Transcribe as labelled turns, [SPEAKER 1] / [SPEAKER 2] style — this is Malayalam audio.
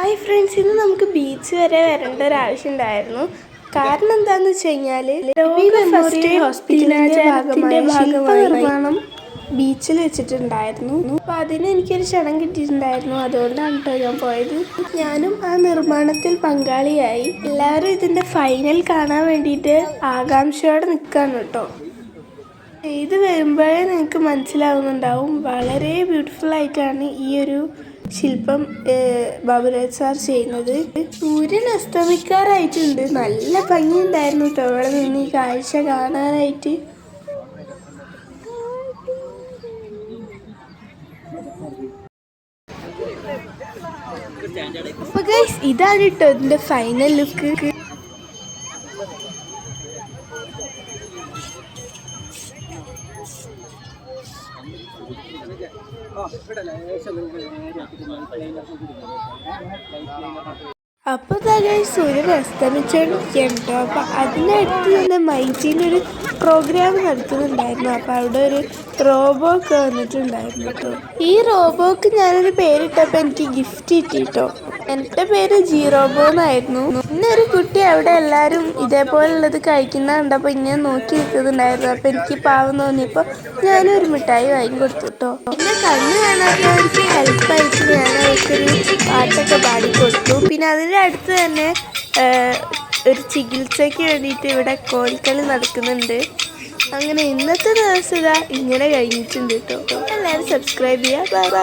[SPEAKER 1] ഹായ് ഫ്രണ്ട്സ്, ഇന്ന് നമുക്ക് ബീച്ച് വരെ വരേണ്ട ഒരു ആവശ്യം ഉണ്ടായിരുന്നു. കാരണം എന്താണെന്ന് വെച്ച് കഴിഞ്ഞാൽ ഹോസ്പിറ്റലിൻ്റെ ഭാഗമായി ബീച്ചിൽ വെച്ചിട്ടുണ്ടായിരുന്നു. അപ്പോൾ അതിന് എനിക്കൊരു ക്ഷണം കിട്ടിയിട്ടുണ്ടായിരുന്നു. അതുകൊണ്ടാണ് കേട്ടോ ഞാൻ പോയത്. ഞാനും ആ നിർമ്മാണത്തിൽ പങ്കാളിയായി. എല്ലാവരും ഇതിൻ്റെ ഫൈനൽ കാണാൻ വേണ്ടിയിട്ട് ആകാംക്ഷയോടെ നിൽക്കുകയാണ് കേട്ടോ. ഇത് വരുമ്പോഴേ നിങ്ങൾക്ക് മനസ്സിലാവുന്നുണ്ടാവും, വളരെ ബ്യൂട്ടിഫുൾ ആയിട്ടാണ് ഈ ഒരു ശില്പം ബാബുരാജ് സാർ ചെയ്യുന്നത്. സൂര്യൻ അസ്തമിക്കാറായിട്ടുണ്ട്. നല്ല ഭംഗിയുണ്ടായിരുന്നു കേട്ടോ ഇവിടെ നിന്ന് ഈ കാഴ്ച കാണാനായിട്ട്. അപ്പൊ ഗൈസ്, ഇതാണ് കേട്ടോ ഇതിന്റെ ഫൈനൽ ലുക്ക്. അപ്പോൾ സൂര്യൻ അസ്തമിച്ചുകൊണ്ടിരിക്കുകയാണ് കേട്ടോ. അപ്പോൾ അതിനടുത്ത് തന്നെ മൈജിയിലൊരു പ്രോഗ്രാം നടത്തുന്നുണ്ടായിരുന്നു. അപ്പോൾ അവിടെ ഒരു റോബോ ഒക്കെ വന്നിട്ടുണ്ടായിരുന്നു കേട്ടോ. ഈ റോബോക്ക് ഞാനൊരു പേരിട്ടപ്പോൾ എനിക്ക് ഗിഫ്റ്റ് കിട്ടിട്ടോ. എൻ്റെ പേര് ജി റോബോ എന്നായിരുന്നു. പിന്നെ ഒരു കുട്ടി അവിടെ എല്ലാവരും ഇതേപോലുള്ളത് കഴിക്കുന്ന കണ്ടപ്പോൾ ഇങ്ങനെ നോക്കി നിൽക്കുന്നുണ്ടായിരുന്നു. അപ്പോൾ എനിക്ക് പാവം തോന്നിയപ്പോൾ ഞാനൊരു മിഠായി വാങ്ങിക്കൊടുത്തു കേട്ടോ. പിന്നെ കണ്ണ് കാണാത്തവർക്ക് ഹെൽപ്പായിട്ട് ഞാൻ അവർക്കൊരു പാട്ടൊക്കെ പാടിക്കൊടുത്തു. പിന്നെ അതിൻ്റെ അടുത്ത് തന്നെ ഒരു ചികിത്സയ്ക്ക് വേണ്ടിയിട്ട് ഇവിടെ കോൽക്കളി നടക്കുന്നുണ്ട്. അങ്ങനെ ഇന്നത്തെ ദിവസം ഇങ്ങനെ കഴിഞ്ഞിട്ടുണ്ട് കേട്ടോ. എല്ലാവരും സബ്സ്ക്രൈബ് ചെയ്യുക. Bye bye.